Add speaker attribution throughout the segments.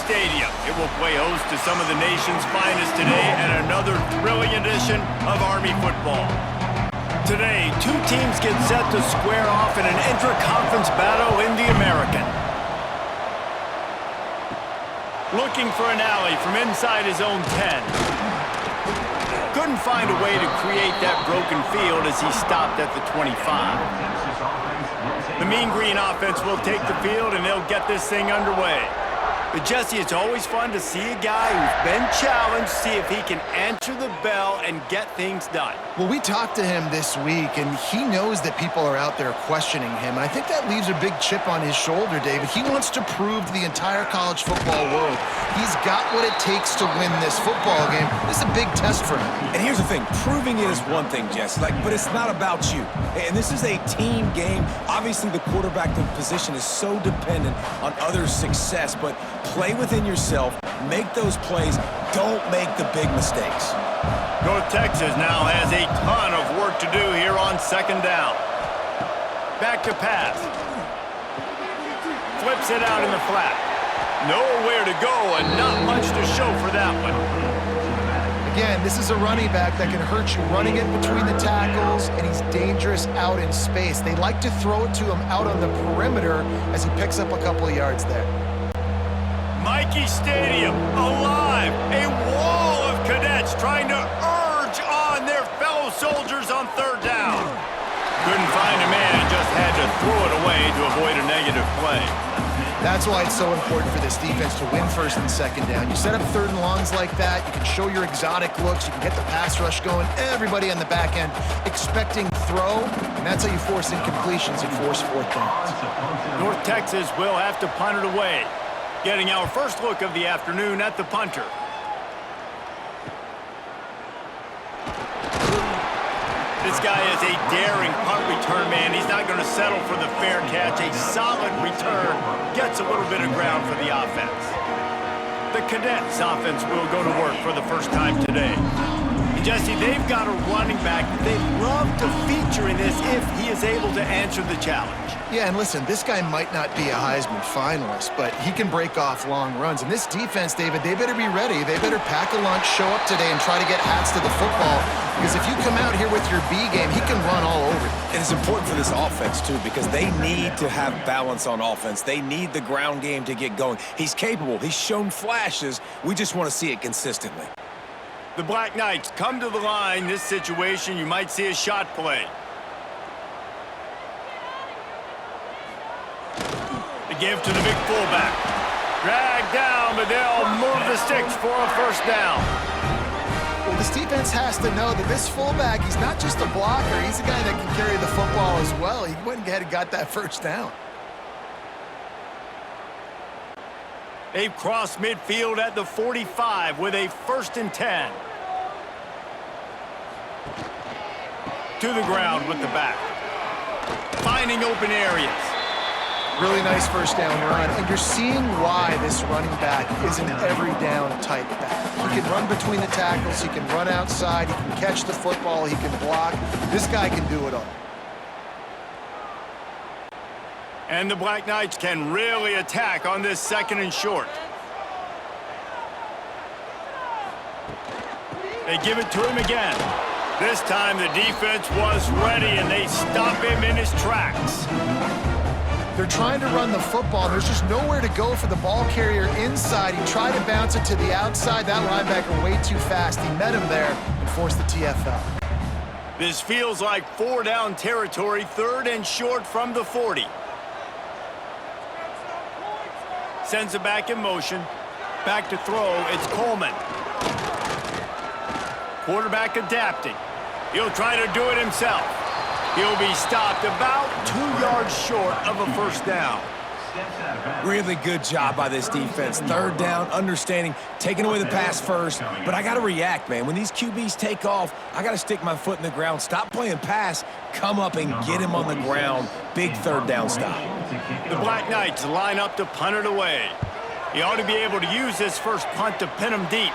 Speaker 1: Stadium. It will play host to some of the nation's finest today at another thrilling edition of Army football. Today, two teams get set to square off in an intra-conference battle in the American. Looking for an alley from inside his own 10. Couldn't find a way to create that broken field as he stopped at the 25. The Mean Green offense will take the field and they'll get this thing underway. But Jesse, it's always fun to see a guy who's been challenged, see if he can answer the bell and get things done.
Speaker 2: Well, we talked to him this week, and he knows that people are out there questioning him. And I think that leaves a big chip on his shoulder, David. He wants to prove to the entire college football world he's got what it takes to win this football game. This is a big test for him.
Speaker 3: And here's the thing. Proving it is one thing, Jess, but it's not about you. And this is a team game. Obviously, the quarterback position is so dependent on others' success, but play within yourself, make those plays, don't make the big mistakes.
Speaker 1: North Texas now has a ton of work to do here on second down. Back to pass. Flips it out in the flat. Nowhere to go and not much to show for that one.
Speaker 2: Again, this is a running back that can hurt you running it between the tackles, and he's dangerous out in space. They like to throw it to him out on the perimeter as he picks up a couple of yards there.
Speaker 1: Michie Stadium, alive, a wall of cadets trying to urge on their fellow soldiers on third down. Couldn't find a man and just had to throw it away to avoid a negative play.
Speaker 2: That's why it's so important for this defense to win first and second down. You set up third and longs like that, you can show your exotic looks, you can get the pass rush going, everybody on the back end expecting throw, and that's how you force incompletions and force fourth downs.
Speaker 1: North Texas will have to punt it away. Getting our first look of the afternoon at the punter. This guy is a daring punt return man. He's not going to settle for the fair catch. A solid return gets a little bit of ground for the offense. The Cadets offense will go to work for the first time today. Jesse, they've got a running back they'd love to feature in this if he is able to answer the challenge.
Speaker 2: Yeah, and listen, this guy might not be a Heisman finalist, but he can break off long runs. And this defense, David, they better be ready. They better pack a lunch, show up today, and try to get hats to the football. Because if you come out here with your B game, he can run all over you.
Speaker 3: And it's important for this offense, too, because they need to have balance on offense. They need the ground game to get going. He's capable. He's shown flashes. We just want to see it consistently.
Speaker 1: The Black Knights come to the line. This situation, you might see a shot play. The give to the big fullback. Dragged down, but they'll move the sticks for a first down.
Speaker 2: Well, this defense has to know that this fullback, he's not just a blocker. He's a guy that can carry the football as well. He went ahead and got that first down.
Speaker 1: They've crossed midfield at the 45 with a 1st and 10. To the ground with the back. Finding open areas.
Speaker 2: Really nice first down run, and you're seeing why this running back is an every down type back. He can run between the tackles, he can run outside, he can catch the football, he can block. This guy can do it all.
Speaker 1: And the Black Knights can really attack on this 2nd and short. They give it to him again. This time the defense was ready and they stop him in his tracks.
Speaker 2: They're trying to run the football. There's just nowhere to go for the ball carrier inside. He tried to bounce it to the outside. That linebacker way too fast. He met him there and forced the TFL.
Speaker 1: This feels like 4-down territory, 3rd and short from the 40. Sends it back in motion. Back to throw. It's Coleman. Quarterback adapting. He'll try to do it himself. He'll be stopped about 2 yards short of a first down.
Speaker 3: Really good job by this defense. 3rd down, understanding, taking away the pass first. But I got to react, man. When these QBs take off, I got to stick my foot in the ground. Stop playing pass. Come up and get him on the ground. Big 3rd down stop.
Speaker 1: The Black Knights line up to punt it away. He ought to be able to use this first punt to pin him deep.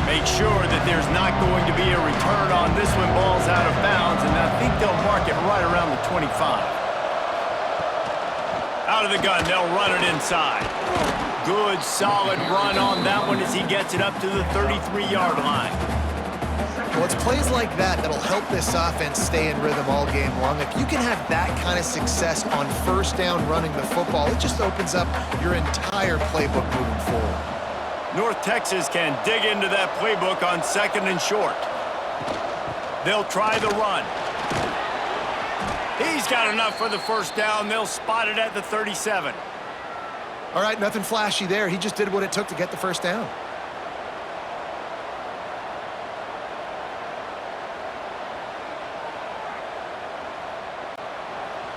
Speaker 1: Make sure that there's not going to be a return on this when ball's out of bounds, and I think they'll mark it right around the 25. Out of the gun, they'll run it inside. good, solid run on that one as he gets it up to the 33-yard line.
Speaker 2: Well, it's plays like that that'll help this offense stay in rhythm all game long. If you can have that kind of success on first down running the football, it just opens up your entire playbook moving forward.
Speaker 1: North Texas can dig into that playbook on 2nd and short. They'll try the run. He's got enough for the first down. They'll spot it at the 37.
Speaker 2: All right, nothing flashy there. He just did what it took to get the first down.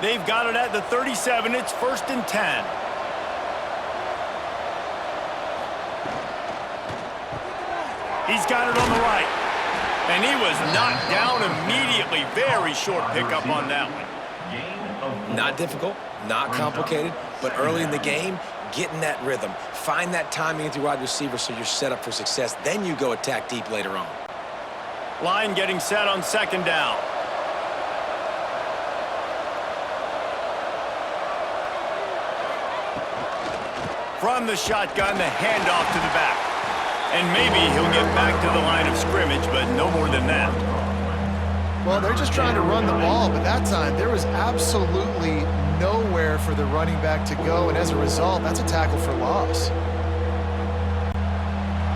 Speaker 1: They've got it at the 37. It's 1st and 10. He's got it on the right. And he was knocked down immediately. Very short pickup on that one.
Speaker 3: Not difficult, not complicated, but early in the game, get in that rhythm. Find that timing with your wide receiver so you're set up for success. Then you go attack deep later on.
Speaker 1: Line getting set on 2nd down. From the shotgun, the handoff to the back. And maybe he'll get back to the line of scrimmage, but no more than that.
Speaker 2: Well, they're just trying to run the ball, but that time there was absolutely nowhere for the running back to go, and as a result, that's a tackle for loss.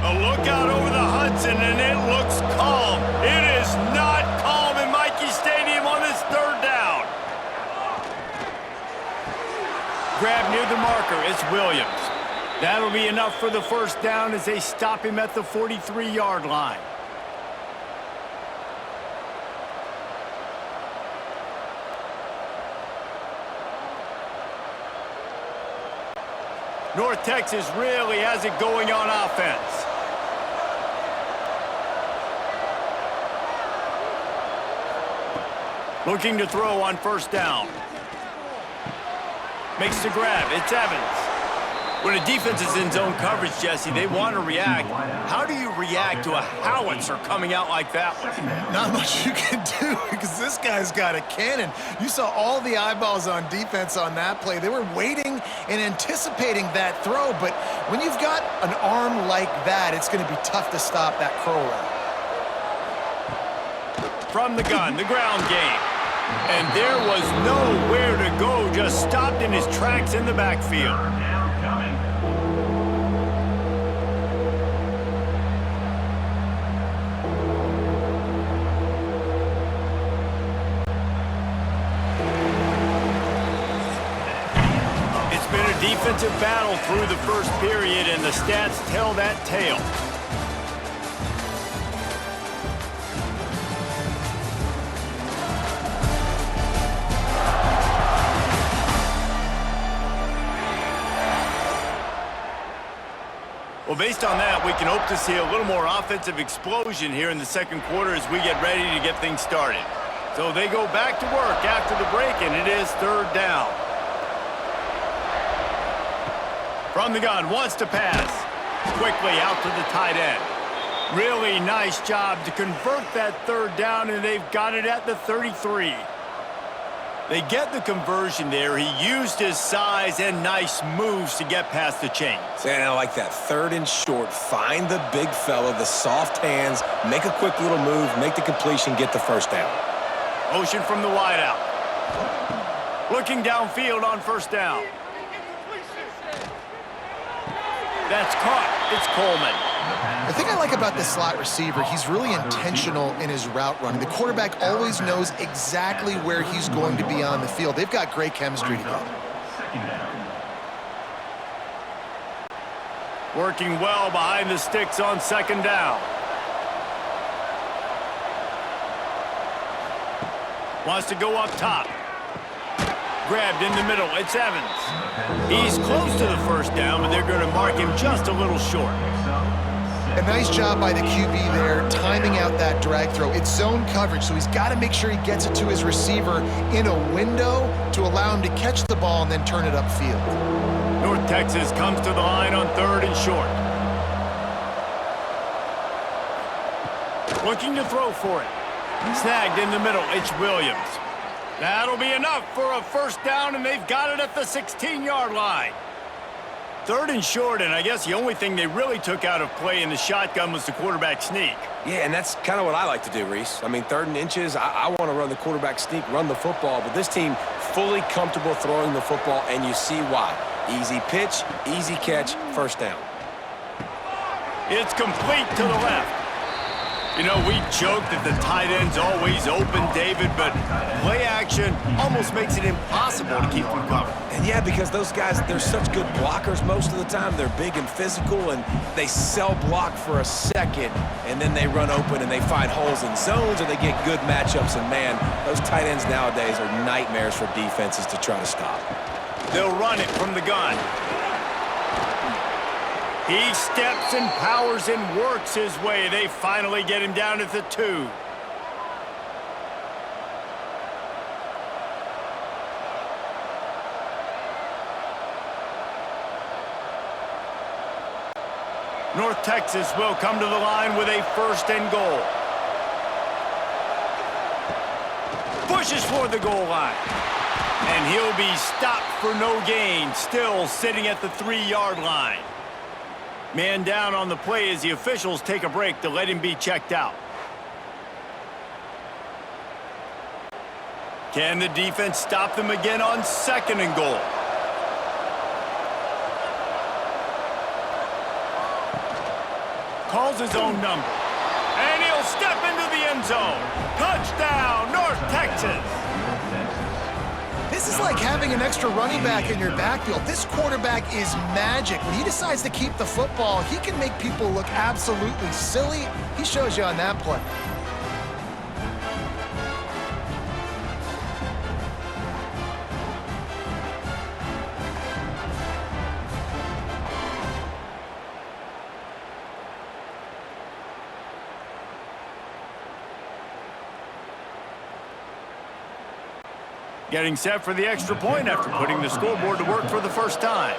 Speaker 1: A look out over the Hudson, and it looks calm. It is not calm in Michie Stadium on this 3rd down. Grab near the marker. It's Williams. That'll be enough for the first down as they stop him at the 43-yard line. North Texas really has it going on offense. Looking to throw on 1st down. Makes the grab. It's Evans. When a defense is in zone coverage, Jesse, they want to react. How do you react to a howitzer coming out like that one?
Speaker 2: Not much you can do because this guy's got a cannon. You saw all the eyeballs on defense on that play. They were waiting and anticipating that throw, but when you've got an arm like that, it's going to be tough to stop that curl route.
Speaker 1: From the gun, the ground game. And there was nowhere to go, just stopped in his tracks in the backfield. Defensive battle through the first period, and the stats tell that tale. Well, based on that, we can hope to see a little more offensive explosion here in the 2nd quarter as we get ready to get things started. So they go back to work after the break, and it is 3rd down. From the gun, wants to pass. Quickly out to the tight end. Really nice job to convert that 3rd down, and they've got it at the 33. They get the conversion there. He used his size and nice moves to get past the chains.
Speaker 3: And I like that. 3rd and short. Find the big fella, the soft hands, make a quick little move, make the completion, get the first down.
Speaker 1: Motion from the wideout. Looking downfield on 1st down. That's caught. It's Coleman.
Speaker 2: The thing I like about this slot receiver, he's really intentional in his route running. The quarterback always knows exactly where he's going to be on the field. They've got great chemistry together.
Speaker 1: Working well behind the sticks on 2nd down. Wants to go up top. Grabbed in the middle. It's Evans. He's close to the first down, but they're going to mark him just a little short.
Speaker 2: A nice job by the QB there, timing out that drag throw. It's zone coverage, so he's got to make sure he gets it to his receiver in a window to allow him to catch the ball and then turn it upfield.
Speaker 1: North Texas comes to the line on 3rd and short. Looking to throw for it. Snagged in the middle. It's Williams. That'll be enough for a first down, and they've got it at the 16-yard line. 3rd and short, and I guess the only thing they really took out of play in the shotgun was the quarterback sneak.
Speaker 3: Yeah, and that's kind of what I like to do, Reese. I mean, 3rd and inches, I want to run the quarterback sneak, run the football, but this team fully comfortable throwing the football, and you see why. Easy pitch, easy catch, first down.
Speaker 1: It's complete to the left. You know, we joke that the tight end's always open, David, but play action almost makes it impossible to keep them covered.
Speaker 3: And yeah, because those guys, they're such good blockers most of the time. They're big and physical, and they sell block for a second, and then they run open and they find holes in zones, or they get good matchups. And man, those tight ends nowadays are nightmares for defenses to try to stop.
Speaker 1: They'll run it from the gun. He steps and powers and works his way. They finally get him down at the 2. North Texas will come to the line with a 1st and goal. Pushes for the goal line. And he'll be stopped for no gain, still sitting at the 3-yard line. Man down on the play as the officials take a break to let him be checked out. Can the defense stop them again on 2nd and goal? Calls his own number. And he'll step into the end zone. Touchdown, North Texas.
Speaker 2: This is like having an extra running back in your backfield. This quarterback is magic. When he decides to keep the football, he can make people look absolutely silly. He shows you on that play.
Speaker 1: Getting set for the extra point after putting the scoreboard to work for the first time.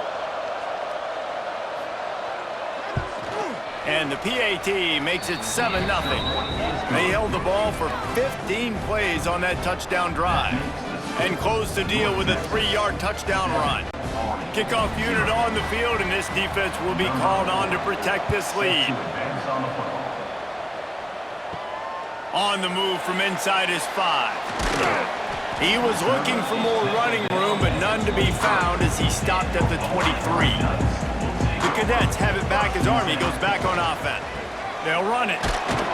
Speaker 1: And the PAT makes it 7-0. They held the ball for 15 plays on that touchdown drive and closed the deal with a 3-yard touchdown run. Kickoff unit on the field, and this defense will be called on to protect this lead. On the move from inside his 5. He was looking for more running room, but none to be found as he stopped at the 23. The Cadets have it back as Army goes back on offense. They'll run it.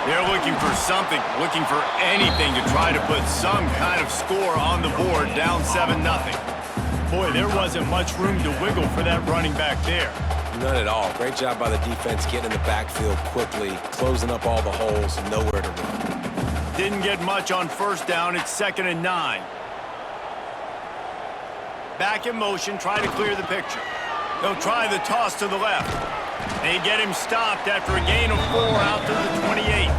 Speaker 1: They're looking for something, looking for anything to try to put some kind of score on the board, down 7-0. Boy, there wasn't much room to wiggle for that running back there.
Speaker 3: None at all. Great job by the defense getting in the backfield quickly, closing up all the holes, nowhere to run.
Speaker 1: Didn't get much on 1st down. It's 2nd and 9. Back in motion, try to clear the picture. They'll try the toss to the left. They get him stopped after a gain of 4 out to the 28.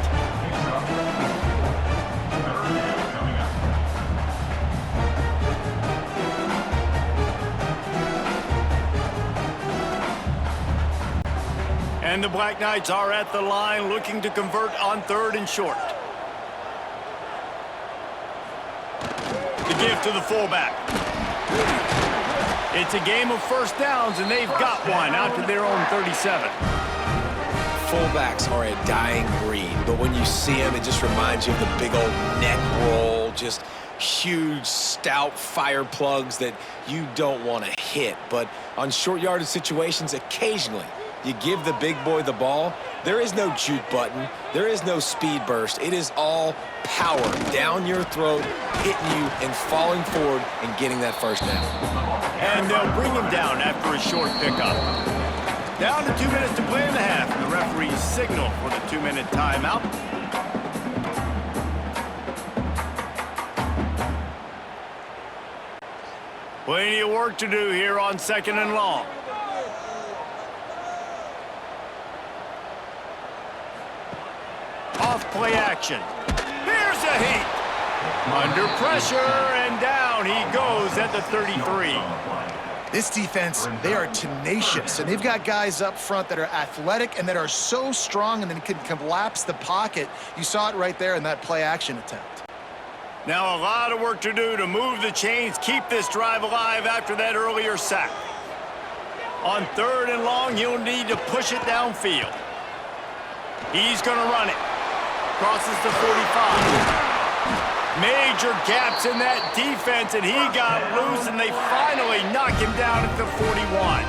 Speaker 1: And the Black Knights are at the line looking to convert on 3rd and short. The give to the fullback. It's a game of 1st downs, and they've got one out to their own 37.
Speaker 3: Fullbacks are a dying breed, but when you see them, it just reminds you of the big old neck roll, just huge, stout fire plugs that you don't want to hit. But on short yardage situations, occasionally, you give the big boy the ball. There is no juke button. There is no speed burst. It is all power down your throat, hitting you and falling forward and getting that 1st down.
Speaker 1: And they'll bring him down after a short pickup. Down to 2 minutes to play in the half. And the referees signal for the 2-minute timeout. Plenty of work to do here on 2nd and long. Off play action. Here's a heat. Under pressure, and down he goes at the 33.
Speaker 2: This defense, they are tenacious, and they've got guys up front that are athletic and that are so strong and then can collapse the pocket. You saw it right there in that play action attempt.
Speaker 1: Now a lot of work to do to move the chains, keep this drive alive after that earlier sack. On 3rd and long, he'll need to push it downfield. He's going to run it. Crosses the 45. Major gaps in that defense, and he got loose, and they finally knock him down at the 41.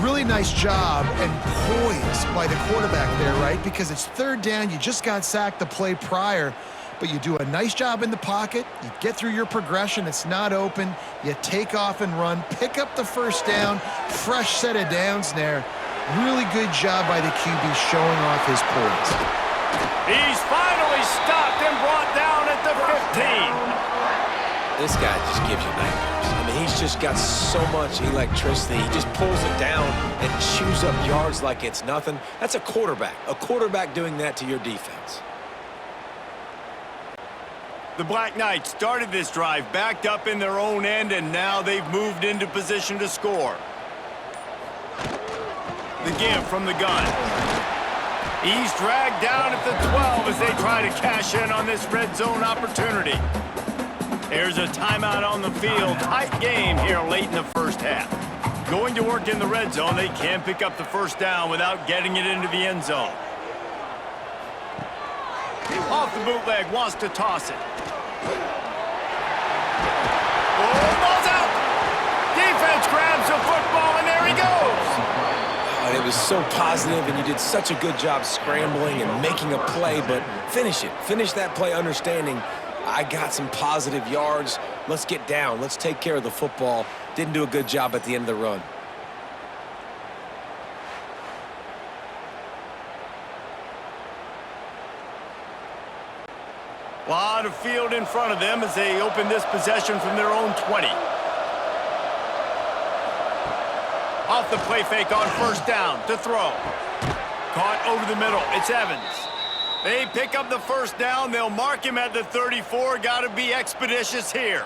Speaker 2: Really nice job and poise by the quarterback there, right? Because it's 3rd down. You just got sacked the play prior, but you do a nice job in the pocket. You get through your progression. It's not open. You take off and run. Pick up the 1st down. Fresh set of downs there. Really good job by the QB showing off his poise.
Speaker 1: He's finally stopped and brought down at the 15.
Speaker 3: This guy just gives you nightmares. I mean, he's just got so much electricity. He just pulls it down and chews up yards like it's nothing. That's a quarterback. A quarterback doing that to your defense.
Speaker 1: The Black Knights started this drive backed up in their own end, and now they've moved into position to score. The give from the gun. He's dragged down at the 12 as they try to cash in on this red zone opportunity. There's a timeout on the field. Tight game here late in the 1st half. Going to work in the red zone, they can pick up the 1st down without getting it into the end zone. Off the bootleg, wants to toss it. Oh, ball's out! Defense grabs the football, and there he goes!
Speaker 3: And it was so positive, and you did such a good job scrambling and making a play, but finish it. Finish that play understanding, I got some positive yards. Let's get down. Let's take care of the football. Didn't do a good job at the end of the run.
Speaker 1: A lot of field in front of them as they open this possession from their own 20. Off the play fake on 1st down to throw. Caught over the middle. It's Evans. They pick up the 1st down. They'll mark him at the 34. Got to be expeditious here.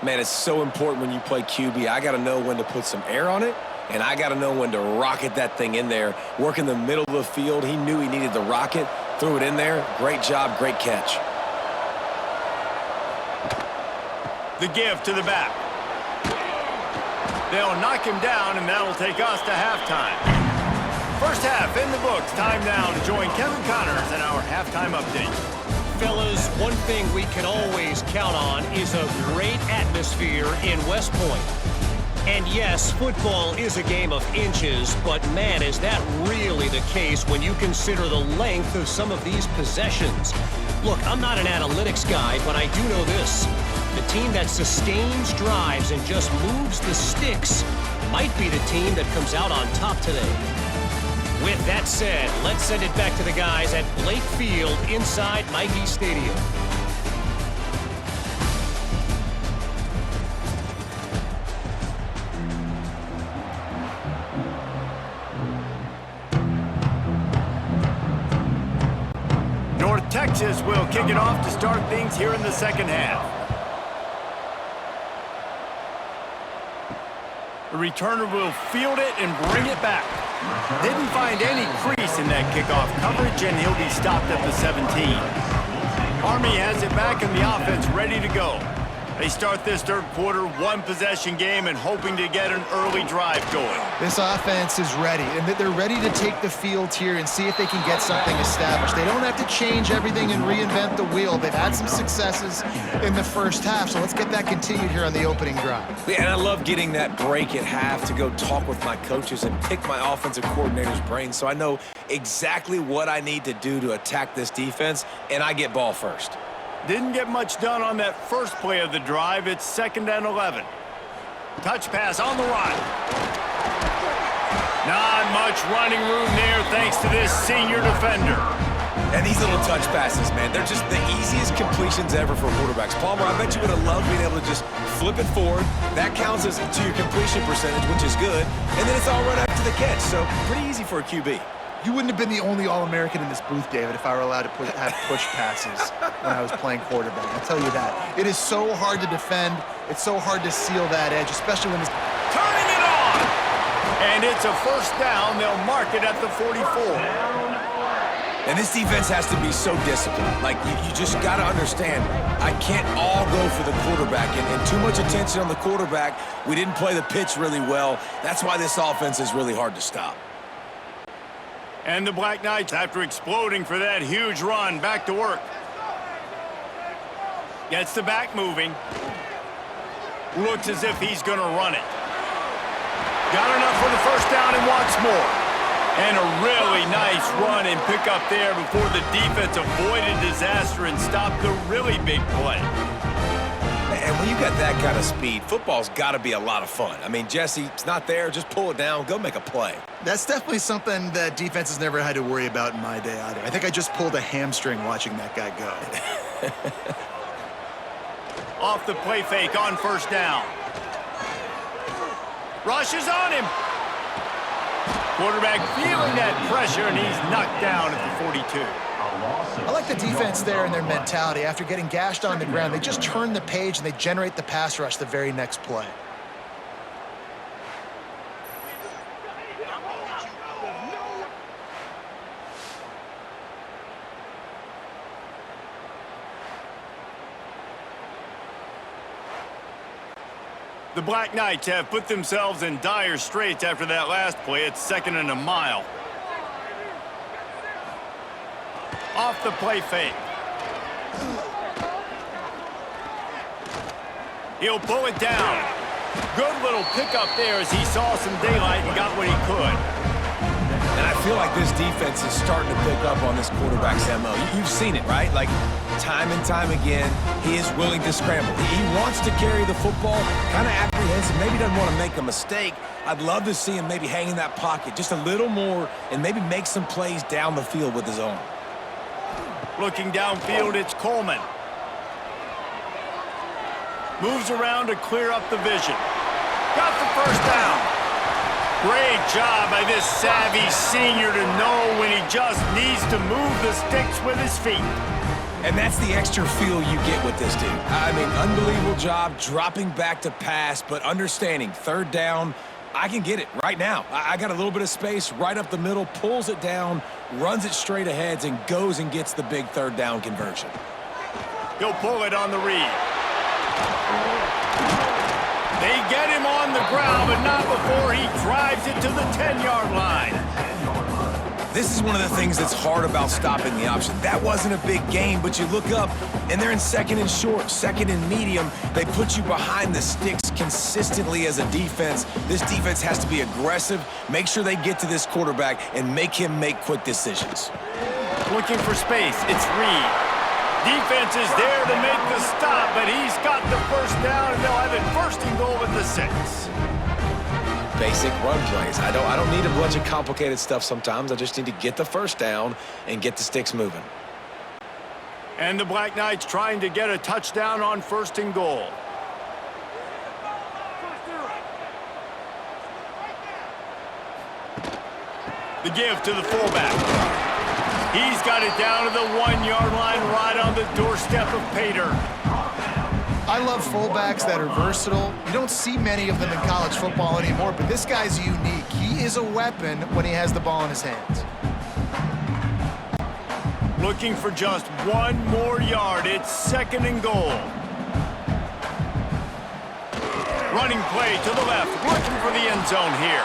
Speaker 3: Man, it's so important when you play QB. I got to know when to put some air on it, and I got to know when to rocket that thing in there. Work in the middle of the field. He knew he needed the rocket. Threw it in there. Great job, great catch.
Speaker 1: The give to the back. They'll knock him down, and that'll take us to halftime. 1st half in the books. Time now to join Kevin Connors in our halftime update.
Speaker 4: Fellas, one thing we can always count on is a great atmosphere in West Point. And yes, football is a game of inches, but man, is that really the case when you consider the length of some of these possessions. Look, I'm not an analytics guy, but I do know this. The team that sustains drives and just moves the sticks might be the team that comes out on top today. With that said, let's send it back to the guys at Blake Field inside Michie Stadium.
Speaker 1: North Texas will kick it off to start things here in the 2nd half. The returner will field it and bring it back. Didn't find any crease in that kickoff coverage, and he'll be stopped at the 17. Army has it back and the offense ready to go. They start this 3rd quarter one-possession game and hoping to get an early drive going.
Speaker 2: This offense is ready, and they're ready to take the field here and see if they can get something established. They don't have to change everything and reinvent the wheel. They've had some successes in the 1st half, so let's get that continued here on the opening drive.
Speaker 3: Yeah, and I love getting that break at half to go talk with my coaches and pick my offensive coordinator's brain so I know exactly what I need to do to attack this defense, and I get ball first.
Speaker 1: Didn't get much done on that first play of the drive. It's 2nd and 11. Touch pass on the run. Not much running room there thanks to this senior defender.
Speaker 3: And these little touch passes, man, they're just the easiest completions ever for quarterbacks. Palmer, I bet you would have loved being able to just flip it forward. That counts as to your completion percentage, which is good. And then it's all right after the catch, so pretty easy for a QB.
Speaker 2: You wouldn't have been the only All-American in this booth, David, if I were allowed to have push passes when I was playing quarterback. I'll tell you that. It is so hard to defend. It's so hard to seal that edge, especially when it's...
Speaker 1: Turning it on! And it's a 1st down. They'll mark it at the 44.
Speaker 3: And this defense has to be so disciplined. Like, you just got to understand, I can't all go for the quarterback. And too much attention on the quarterback. We didn't play the pitch really well. That's why this offense is really hard to stop.
Speaker 1: And the Black Knights, after exploding for that huge run, back to work. Gets the back moving. Looks as if he's going to run it. Got enough for the first down and wants more. And a really nice run and pick up there before the defense avoided disaster and stopped the really big play.
Speaker 3: And when you got that kind of speed, football's got to be a lot of fun. I mean, Jesse, it's not there. Just pull it down. Go make a play.
Speaker 2: That's definitely something that defense has never had to worry about in my day either. I think I just pulled a hamstring watching that guy go.
Speaker 1: Off the play fake on first down. Rushes on him. Quarterback feeling that pressure, and he's knocked down at the 42.
Speaker 2: I like the defense there and their mentality. After getting gashed on the ground, they just turn the page and they generate the pass rush the very next play.
Speaker 1: The Black Knights have put themselves in dire straits after that last play. It's 2nd and a mile. Off the play fake. He'll pull it down. Good little pickup there as he saw some daylight and got what he could.
Speaker 3: And I feel like this defense is starting to pick up on this quarterback's MO. You've seen it, right? Like, time and time again, he is willing to scramble. He wants to carry the football, kind of apprehensive, maybe doesn't want to make a mistake. I'd love to see him maybe hang in that pocket just a little more and maybe make some plays down the field with his own.
Speaker 1: Looking downfield, it's Coleman. Moves around to clear up the vision. Got the first down. Great job by this savvy senior to know when he just needs to move the sticks with his feet.
Speaker 3: And that's the extra feel you get with this dude. I mean, unbelievable job dropping back to pass, but understanding third down, I can get it right now. I got a little bit of space right up the middle, pulls it down, runs it straight ahead, and goes and gets the big third down conversion.
Speaker 1: He'll pull it on the read. They get him on the ground, but not before he drives it to the 10-yard line.
Speaker 3: This is one of the things that's hard about stopping the option. That wasn't a big game, but you look up, and they're in 2nd and short, 2nd and medium. They put you behind the sticks consistently as a defense. This defense has to be aggressive, make sure they get to this quarterback, and make him make quick decisions.
Speaker 1: Looking for space, it's Reed. Defense is there to make the stop, but he's got the first down, and they'll have it 1st and goal at the 6.
Speaker 3: Basic run plays. I don't need a bunch of complicated stuff sometimes. I just need to get the first down and get the sticks moving.
Speaker 1: And the Black Knights trying to get a touchdown on 1st and goal. The give to the fullback. He's got it down to the 1-yard line right on the doorstep of Pater.
Speaker 2: I love fullbacks that are versatile. You don't see many of them in college football anymore, but this guy's unique. He is a weapon when he has the ball in his hands.
Speaker 1: Looking for just 1 more yard. It's 2nd and goal. Running play to the left, looking for the end zone here.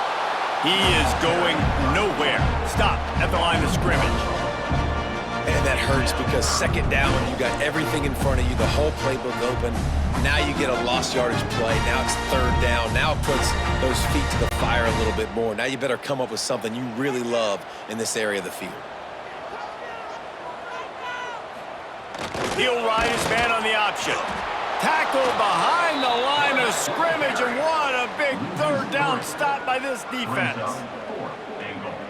Speaker 1: He is going nowhere. Stop at the line of scrimmage.
Speaker 3: And that hurts because 2nd down, you got everything in front of you, the whole playbook open. Now you get a lost yardage play. Now it's 3rd down. Now it puts those feet to the fire a little bit more. Now you better come up with something you really love in this area of the field.
Speaker 1: He'll ride his man on the option. Tackled behind the line of scrimmage, and what a big 3rd down stop by this defense.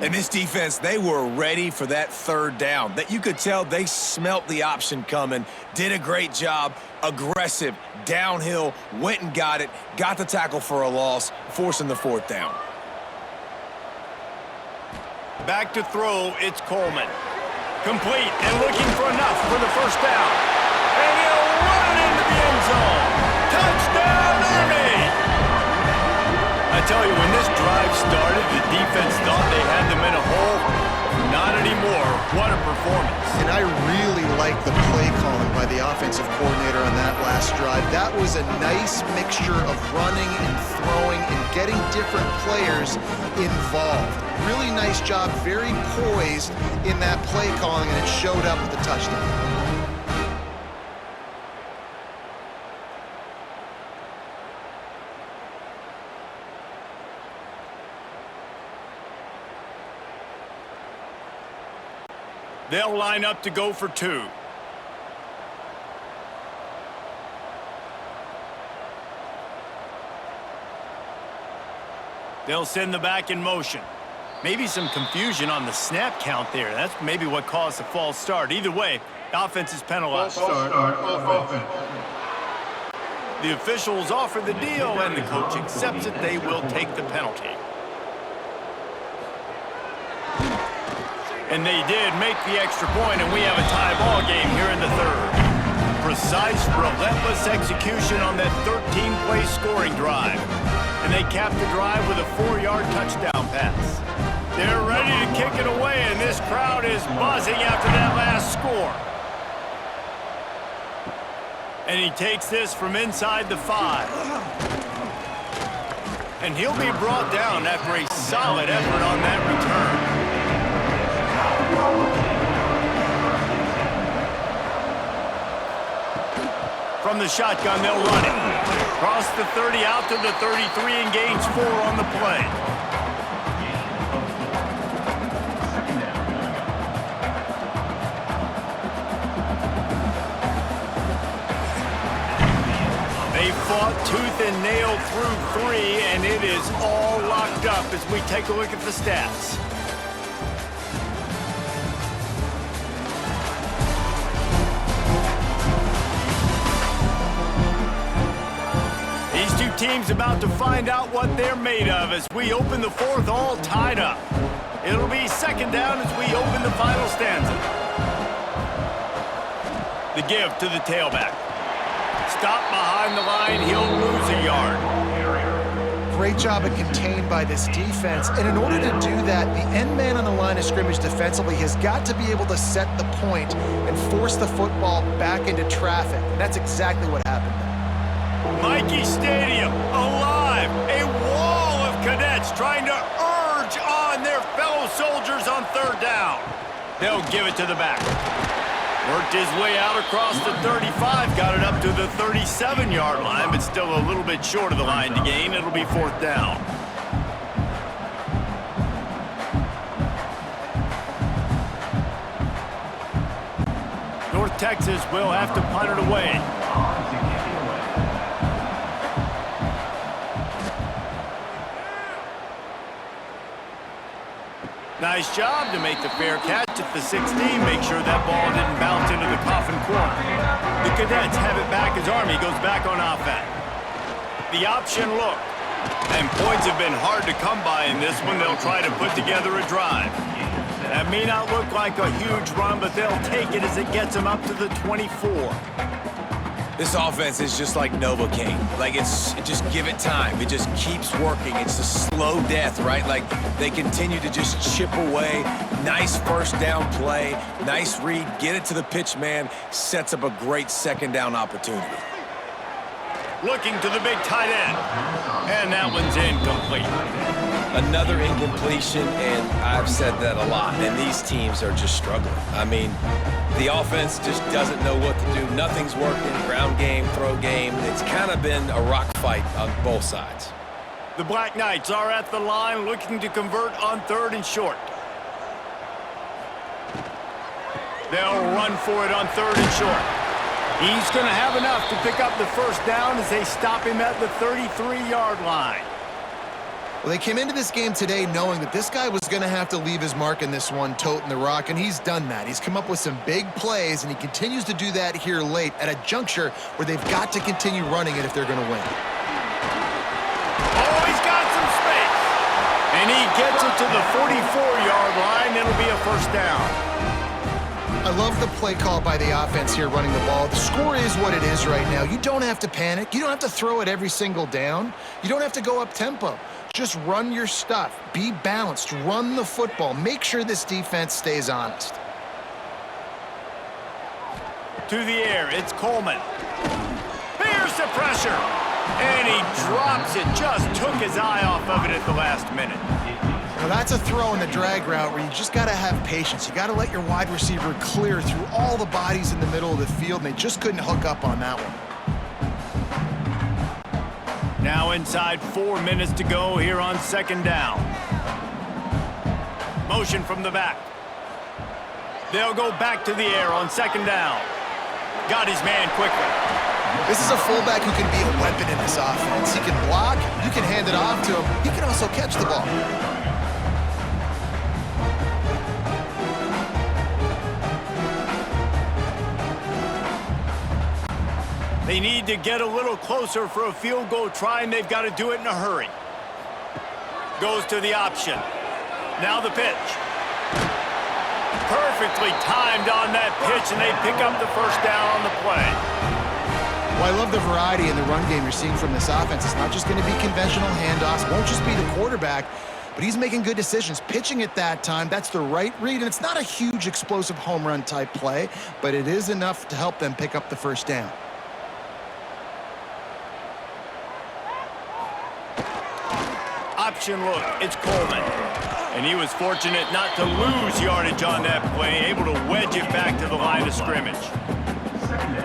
Speaker 3: And this defense, they were ready for that 3rd down. That you could tell they smelt the option coming, did a great job, aggressive, downhill, went and got it, got the tackle for a loss, forcing the 4th down.
Speaker 1: Back to throw, it's Coleman. Complete and looking for enough for the 1st down. And he'll run it into the end zone. Touchdown, Army! I tell you, when this drive started, the defense thought they had them in a hole. Not anymore. What a performance.
Speaker 2: And I really like the play calling by the offensive coordinator on that last drive. That was a nice mixture of running and throwing and getting different players involved. Really nice job, very poised in that play calling, and it showed up with the touchdown.
Speaker 1: They'll line up to go for 2. They'll send the back in motion. Maybe some confusion on the snap count there. That's maybe what caused the false start. Either way, the offense is penalized. The officials offer the deal, and the coach accepts it. They will take the penalty. And they did make the extra point, and we have a tie ball game here in the third. Precise, relentless execution on that 13-play scoring drive. And they capped the drive with a 4-yard touchdown pass. They're ready to kick it away, and this crowd is buzzing after that last score. And he takes this from inside the 5. And he'll be brought down after a solid effort on that return. From the shotgun, they'll run it. Cross the 30 out to the 33 and gains 4 on the play. They fought tooth and nail through 3, and it is all locked up as we take a look at the stats. Teams about to find out what they're made of as we open the fourth, all tied up. It'll be second down as we open the final stanza. The give to the tailback. Stop behind the line, he'll lose a yard.
Speaker 2: Great job of contained by this defense, and in order to do that, the end man on the line of scrimmage defensively has got to be able to set the point and force the football back into traffic. And that's exactly what happened there.
Speaker 1: Michie Stadium, alive, a wall of cadets trying to urge on their fellow soldiers on third down. They'll give it to the back. Worked his way out across the 35, got it up to the 37-yard line, but still a little bit short of the line to gain. It'll be fourth down. North Texas will have to punt it away. Nice job to make the fair catch at the 16. Make sure that ball didn't bounce into the coffin corner. The Cadets have it back as Army goes back on offense. The option look. And points have been hard to come by in this one. They'll try to put together a drive. That may not look like a huge run, but they'll take it as it gets them up to the 24.
Speaker 3: This offense is just like Novocaine. Like, just give it time. It just keeps working. It's a slow death, right? Like, they continue to just chip away. Nice first down play. Nice read. Get it to the pitch man. Sets up a great second down opportunity.
Speaker 1: Looking to the big tight end. And that one's incomplete.
Speaker 3: Another incompletion, and I've said that a lot, and these teams are just struggling. I mean, the offense just doesn't know what to do. Nothing's working. Ground game, throw game. It's kind of been a rock fight on both sides.
Speaker 1: The Black Knights are at the line looking to convert on third and short. They'll run for it on third and short. He's going to have enough to pick up the first down as they stop him at the 33-yard line.
Speaker 2: Well, they came into this game today knowing that this guy was going to have to leave his mark in this one, toting the rock, and he's done that. He's come up with some big plays, and he continues to do that here late at a juncture where they've got to continue running it if they're going to win.
Speaker 1: Oh, he's got some space. And he gets it to the 44-yard line. It'll be a first down.
Speaker 2: I love the play call by the offense here running the ball. The score is what it is right now. You don't have to panic. You don't have to throw it every single down. You don't have to go up tempo. Just run your stuff. Be balanced. Run the football. Make sure this defense stays honest.
Speaker 1: To the air, it's Coleman. Here's the pressure. And he drops it. Just took his eye off of it at the last minute.
Speaker 2: Now that's a throw in the drag route where you just got to have patience. You got to let your wide receiver clear through all the bodies in the middle of the field, and they just couldn't hook up on that one.
Speaker 1: Now inside 4 minutes to go here on second down. Motion from the back. They'll go back to the air on second down. Got his man quickly.
Speaker 2: This is a fullback who can be a weapon in this offense. He can block, you can hand it off to him, he can also catch the ball.
Speaker 1: They need to get a little closer for a field goal try, and they've got to do it in a hurry. Goes to the option. Now the pitch. Perfectly timed on that pitch, and they pick up the first down on the play.
Speaker 2: Well, I love the variety in the run game you're seeing from this offense. It's not just going to be conventional handoffs. It won't just be the quarterback, but he's making good decisions. Pitching at that time, that's the right read, and it's not a huge explosive home run type play, but it is enough to help them pick up the first down.
Speaker 1: Option look, it's Coleman. And he was fortunate not to lose yardage on that play, able to wedge it back to the line of scrimmage.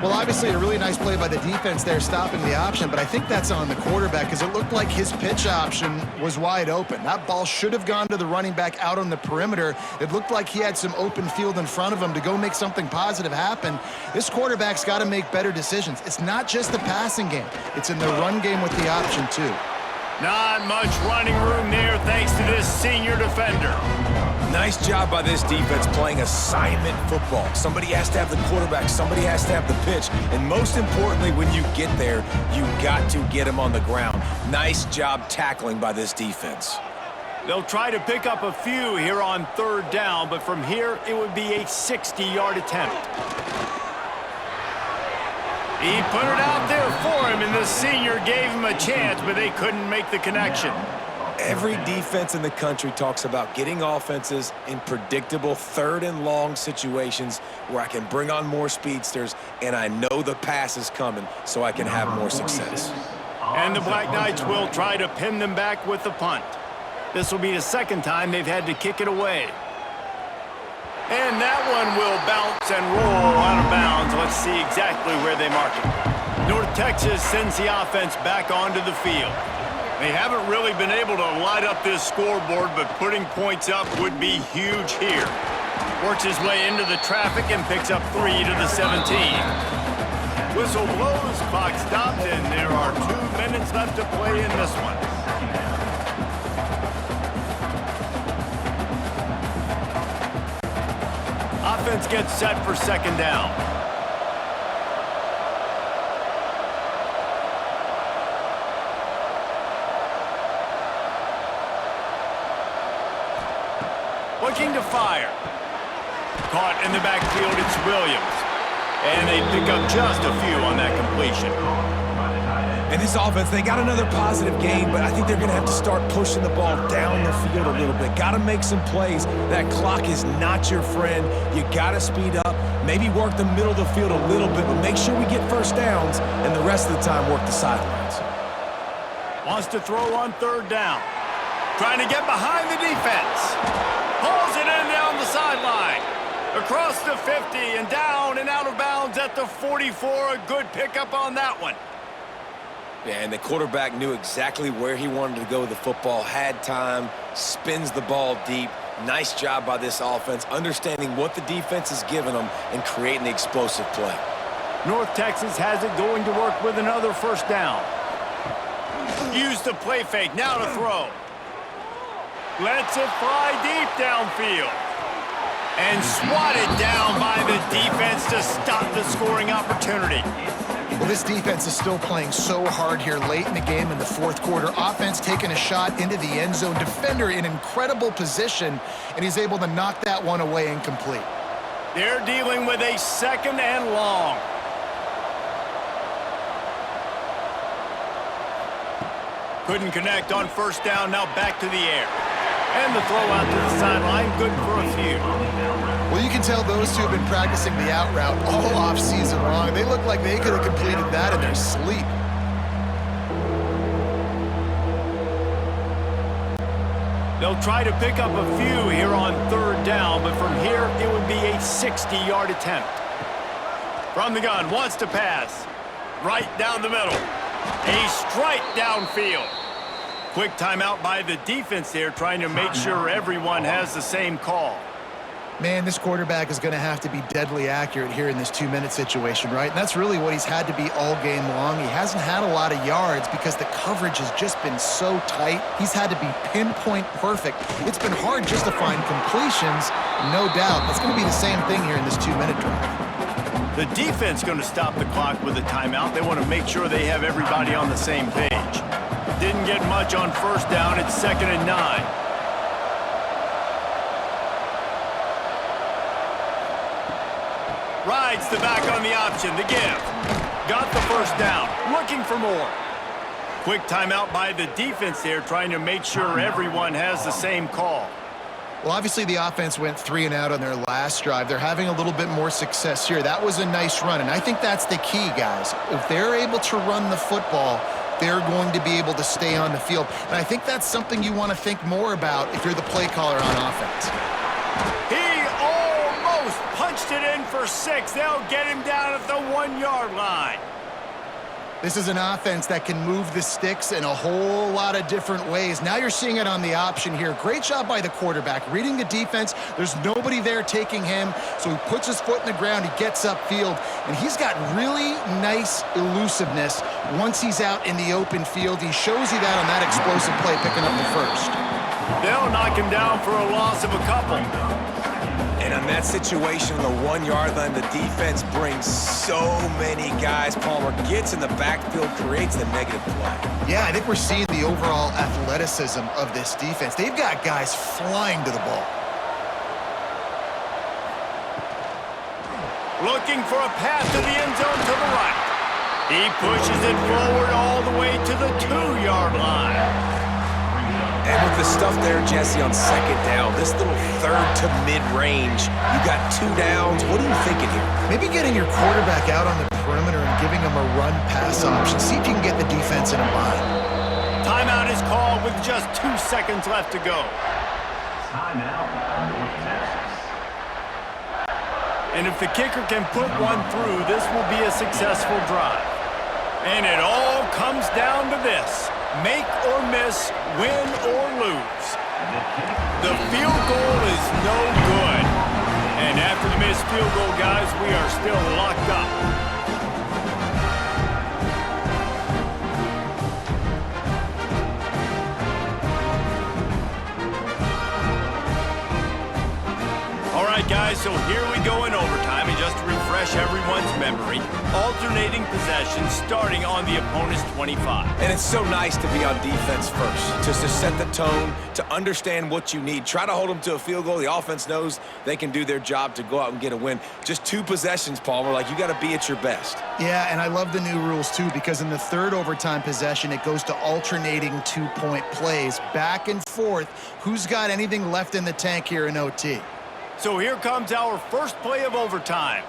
Speaker 2: Well, obviously a really nice play by the defense there stopping the option, but I think that's on the quarterback because it looked like his pitch option was wide open. That ball should have gone to the running back out on the perimeter. It looked like he had some open field in front of him to go make something positive happen. This quarterback's got to make better decisions. It's not just the passing game. It's in the run game with the option too.
Speaker 1: Not much running room there thanks to this senior defender.
Speaker 3: Nice job by this defense playing assignment football. Somebody has to have the quarterback, somebody has to have the pitch, and most importantly, when you get there, you got to get him on the ground. Nice job tackling by this defense.
Speaker 1: They'll try to pick up a few here on third down, but from here, it would be a 60-yard attempt. He put it out there for him, and the senior gave him a chance, but they couldn't make the connection.
Speaker 3: Every defense in the country talks about getting offenses in predictable third and long situations where I can bring on more speedsters and I know the pass is coming so I can have more success.
Speaker 1: And the Black Knights will try to pin them back with the punt. This will be the second time they've had to kick it away. And that one will bounce and roll out of bounds. Let's see exactly where they mark it. North Texas sends the offense back onto the field. They haven't really been able to light up this scoreboard, but putting points up would be huge here. Works his way into the traffic and picks up 3 to the 17. Whistle blows, clock stopped, and there are 2 minutes left to play in this one. Offense gets set for second down. Looking to fire. Caught in the backfield, it's Williams. And they pick up just a few on that completion.
Speaker 3: And this offense, they got another positive game, but I think they're going to have to start pushing the ball down the field a little bit. Got to make some plays. That clock is not your friend. You got to speed up. Maybe work the middle of the field a little bit, but make sure we get first downs, and the rest of the time work the sidelines.
Speaker 1: Wants to throw on third down. Trying to get behind the defense. Pulls it in down the sideline. Across the 50 and down and out of bounds at the 44. A good pickup on that one.
Speaker 3: Yeah, and the quarterback knew exactly where he wanted to go with the football, had time, spins the ball deep. Nice job by this offense, understanding what the defense is giving them and creating the explosive play.
Speaker 1: North Texas has it going to work with another first down. Use the play fake, now to throw. Lets it fly deep downfield. And swatted down by the defense to stop the scoring opportunity.
Speaker 2: Well, this defense is still playing so hard here late in the game in the fourth quarter. Offense taking a shot into the end zone. Defender in incredible position, and he's able to knock that one away incomplete.
Speaker 1: They're dealing with a second and long. Couldn't connect on first down, now back to the air. And the throw out to the sideline, good for a few.
Speaker 2: Well, you can tell those two have been practicing the out route all off-season long. They look like they could have completed that in their sleep.
Speaker 1: They'll try to pick up a few here on third down, but from here, it would be a 60-yard attempt. From the gun, wants to pass. Right down the middle. A strike downfield. Quick timeout by the defense there, trying to make sure everyone has the same call.
Speaker 2: Man, this quarterback is going to have to be deadly accurate here in this 2-minute situation, right? And that's really what he's had to be all game long. He hasn't had a lot of yards because the coverage has just been so tight. He's had to be pinpoint perfect. It's been hard just to find completions, no doubt. That's going to be the same thing here in this 2-minute drive.
Speaker 1: The defense going to stop the clock with a timeout. They want to make sure they have everybody on the same page. Didn't get much on first down. It's 2nd and 9. Rides the back on the option, the give. Got the first down, looking for more. Quick timeout by the defense there, trying to make sure everyone has the same call.
Speaker 2: Well, obviously the offense went 3 and out on their last drive. They're having a little bit more success here. That was a nice run, and I think that's the key, guys. If they're able to run the football, they're going to be able to stay on the field. And I think that's something you want to think more about if you're the play caller on offense.
Speaker 1: He almost punched it in for 6. They'll get him down at the 1-yard line.
Speaker 2: This is an offense that can move the sticks in a whole lot of different ways. Now you're seeing it on the option here. Great job by the quarterback. Reading the defense, there's nobody there taking him, so he puts his foot in the ground, he gets upfield, and he's got really nice elusiveness once he's out in the open field. He shows you that on that explosive play, picking up the first.
Speaker 1: They'll knock him down for a loss of a couple.
Speaker 3: And on that situation, on the 1-yard line, the defense brings so many guys. Palmer gets in the backfield, creates the negative play.
Speaker 2: Yeah, I think we're seeing the overall athleticism of this defense. They've got guys flying to the ball.
Speaker 1: Looking for a pass to the end zone to the right. He pushes it forward all the way to the 2-yard line.
Speaker 3: And with the stuff there, Jesse, on 2nd down, this little third to mid-range, you got 2 downs. What are you thinking here?
Speaker 2: Maybe getting your quarterback out on the perimeter and giving him a run-pass option. See if you can get the defense in a bind.
Speaker 1: Timeout is called with just 2 seconds left to go.
Speaker 5: Timeout, North Texas.
Speaker 1: And if the kicker can put one through, this will be a successful drive. And it all comes down to this. Make or miss, win or lose. The field goal is no good. And after the missed field goal, guys, we are still locked up. All right, guys, so here we go in overtime, and just to refresh everyone's memory, alternating possession starting on the opponent's 25.
Speaker 3: And it's so nice to be on defense first, just to set the tone, to understand what you need. Try to hold them to a field goal. The offense knows they can do their job to go out and get a win. Just 2 possessions, Palmer, like you got to be at your best.
Speaker 2: Yeah, and I love the new rules, too, because in the 3rd overtime possession, it goes to alternating 2-point plays, back and forth. Who's got anything left in the tank here in OT?
Speaker 1: So here comes our first play of overtime.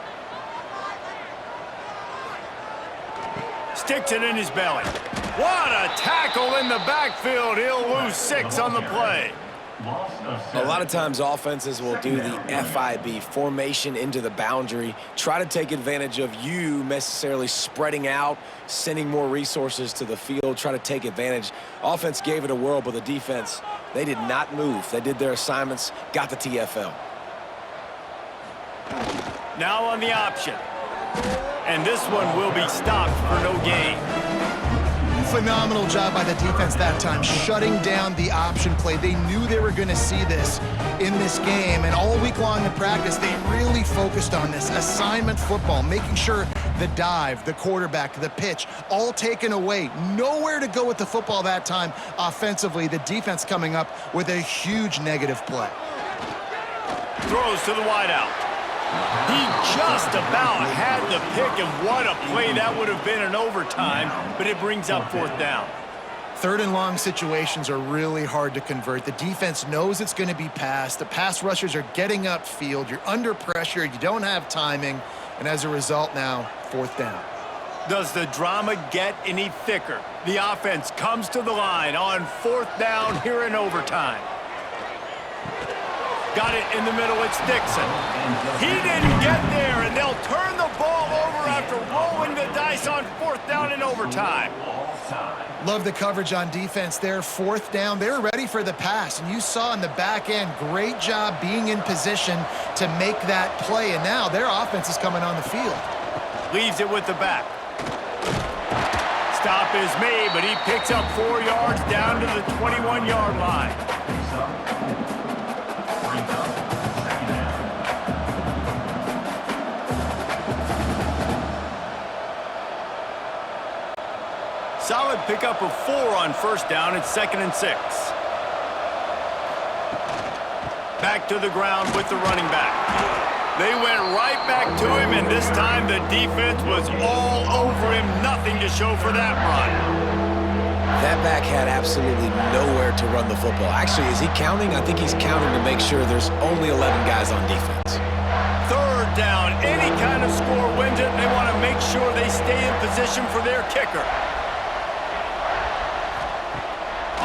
Speaker 1: Sticks it in his belly. What a tackle in the backfield. He'll lose 6 on the play.
Speaker 3: A lot of times offenses will do the FIB, formation into the boundary, try to take advantage of you necessarily spreading out, sending more resources to the field, try to take advantage. Offense gave it a whirl, but the defense, they did not move. They did their assignments, got the TFL.
Speaker 1: Now on the option. And this one will be stopped for no gain.
Speaker 2: Phenomenal job by the defense that time, shutting down the option play. They knew they were going to see this in this game, and all week long in practice, they really focused on this assignment football, making sure the dive, the quarterback, the pitch, all taken away. Nowhere to go with the football that time offensively. The defense coming up with a huge negative play.
Speaker 1: Throws to the wideout. He just about had the pick, and what a play that would have been in overtime, but it brings up 4th down.
Speaker 2: Third and long situations are really hard to convert. The defense knows it's going to be passed. The pass rushers are getting upfield. You're under pressure. You don't have timing. And as a result now, fourth down.
Speaker 1: Does the drama get any thicker? The offense comes to the line on fourth down here in overtime. Got it in the middle, it's Dixon. He didn't get there, and they'll turn the ball over after rolling the dice on fourth down in overtime.
Speaker 2: Love the coverage on defense there. Fourth down, they're ready for the pass. And you saw in the back end, great job being in position to make that play. And now their offense is coming on the field.
Speaker 1: Leaves it with the back. Stop is made, but he picks up 4 yards down to the 21-yard line. Solid pickup of 4 on first down. It's 2nd and 6. Back to the ground with the running back. They went right back to him, and this time the defense was all over him. Nothing to show for that run.
Speaker 3: That back had absolutely nowhere to run the football. Actually, is he counting? I think he's counting to make sure there's only 11 guys on defense.
Speaker 1: Third down. Any kind of score wins it. They want to make sure they stay in position for their kicker.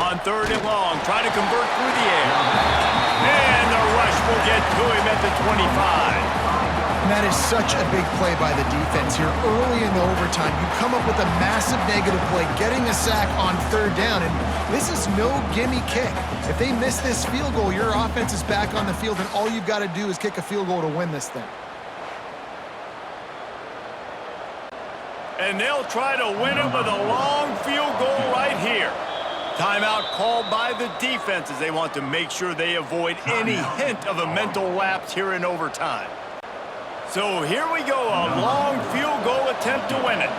Speaker 1: On third and long, trying to convert through the air. And the rush will get to him at the 25.
Speaker 2: And that is such a big play by the defense here. Early in the overtime, you come up with a massive negative play, getting a sack on third down, and this is no gimme kick. If they miss this field goal, your offense is back on the field, and all you've got to do is kick a field goal to win this thing.
Speaker 1: And they'll try to win it with a long field goal right here. Timeout called by the defense as they want to make sure they avoid any hint of a mental lapse here in overtime. So here we go, a long field goal attempt to win it.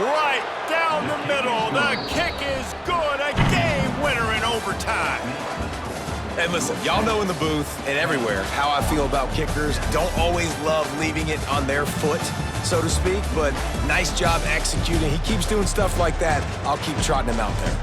Speaker 1: Right down the middle. The kick is good. A game winner in overtime.
Speaker 3: And listen, y'all know in the booth and everywhere how I feel about kickers. Don't always love leaving it on their foot, so to speak, but nice job executing. He keeps doing stuff like that. I'll keep trotting him out there.